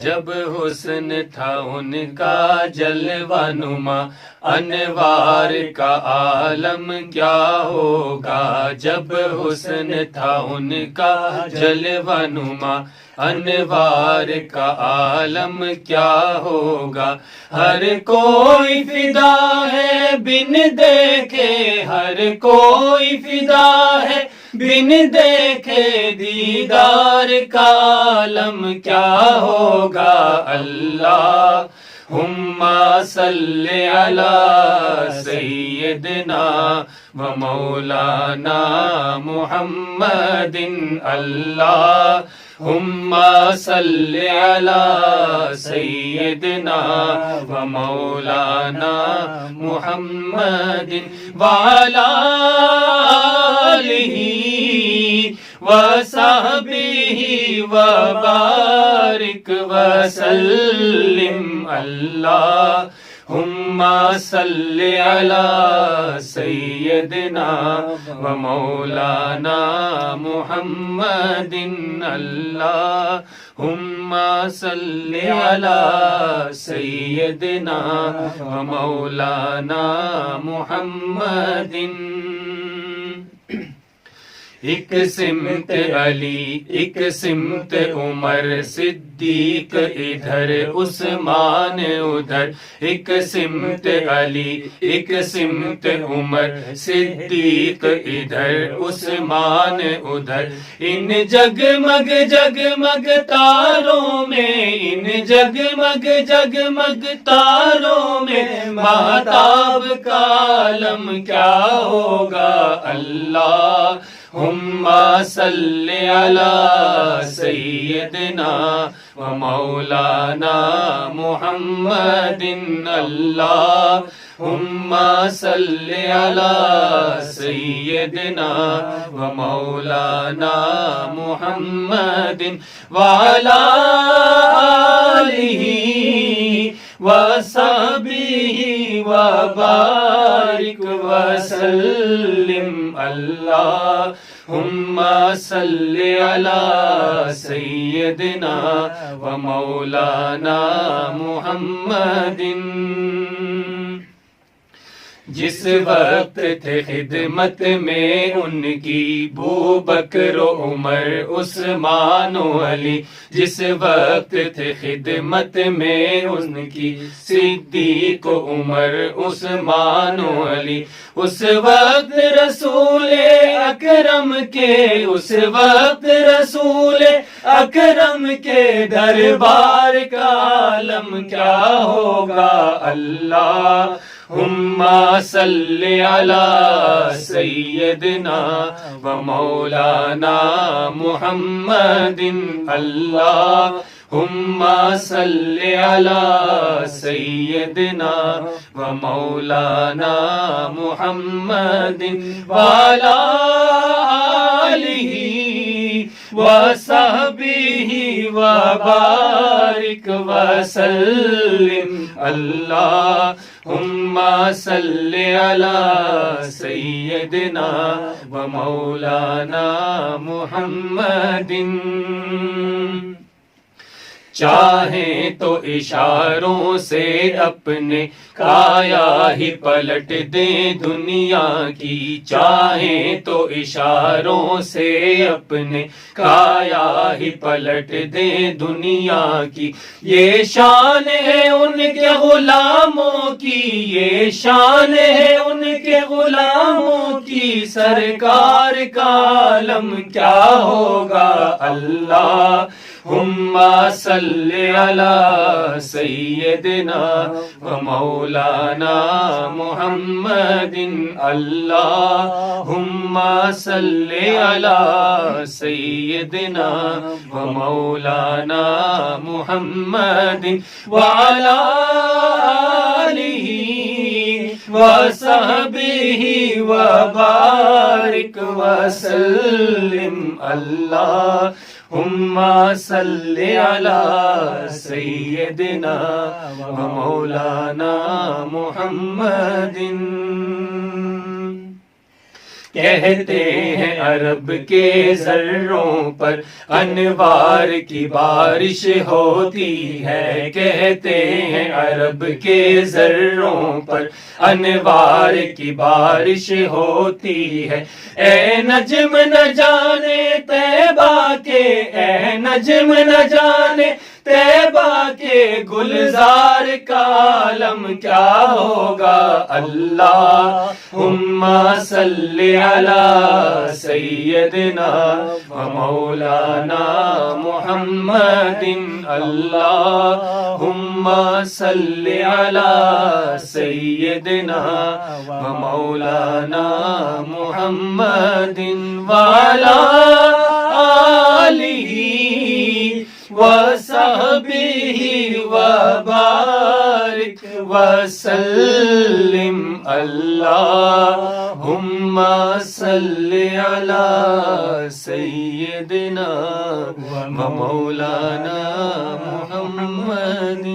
جب حسن تھا ان کا جلوہ نما، انوار کا عالم کیا ہوگا۔ جب حسن تھا ان کا جلوہ نما، انوار کا عالم کیا ہوگا۔ ہر کوئی فدا ہے بن دیکھے، ہر کوئی فدا ہے بن دیکھے، دیدار کا عالم کیا ہوگا۔ اللہم صلی علی سیدنا و مولانا محمد، اللہم صلی علی سیدنا و مولانا محمد وعلی آلہ وصحبہ وبارک وسلم۔ اللہم صلی علی سیدنا و مولانا محمد، اللہم صلی علی سیدنا و مولانا محمد۔ ایک سمت علی، ایک سمت عمر صدیق ادھر، عثمان ادھر۔ ایک سمت علی، ایک سمت عمر صدیق ادھر، عثمان ادھر۔ ان جگمگ جگمگ تاروں میں، ان جگمگ جگمگ تاروں میں، مہتاب کا عالم کیا ہوگا۔ اللہم صلی علی سیدنا و مولانا محمد، اللہم صلی علی سیدنا و مولانا محمد وعلی آلہ وصحبہ وبارک وسلم۔ اللہم صلی علی سیدنا و مولانا محمد۔ جس وقت تھے خدمت میں ان کی ابو بکر و عمر، عثمان و علی۔ جس وقت تھے خدمت میں ان کی صدیق و عمر، عثمان و علی۔ اس وقت رسول اکرم کے، اس وقت رسول اکرم کے دربار کا عالم کیا ہوگا۔ اللہم صلی علی سیدنا و مولانا محمد، اللہم صلی علی سیدنا و مولانا محمد وعلی آلہ وصحبہ وبارک وسلم۔ اللہم صلی علی سیدنا و مولانا محمد۔ چاہیں تو اشاروں سے اپنے کایا ہی پلٹ دیں دنیا کی، چاہیں تو اشاروں سے اپنے کایا ہی پلٹ دیں دنیا کی۔ یہ شان ہے ان کے غلاموں کی، یہ شان ہے ان کے غلاموں کی، سرکار کا عالم کیا ہوگا۔ اللہم صلی علی سیدنا و مولانا محمد، اللہم صلی علی سیدنا و مولانا محمد وعلی آلہ وصحبہ وبارک وسلم۔ اللہم صلی علی سیدنا و مولانا محمد۔ کہتے ہیں عرب کے ذروں پر انوار کی بارش ہوتی ہے، کہتے ہیں عرب کے ذروں پر انوار کی بارش ہوتی ہے۔ اے نجم نہ جانے طیبہ کے، اے نجم نہ جانے طیبہ کے گلزار کا عالم کیا ہوگا۔ اللہم صلی علی سیدنا و مولانا محمد، اللہم صلی علی سیدنا و مولانا محمد وعلی آلہ وصحبہ وبارک وسلم، اللہم صلی علی سیدنا و مولانا محمد۔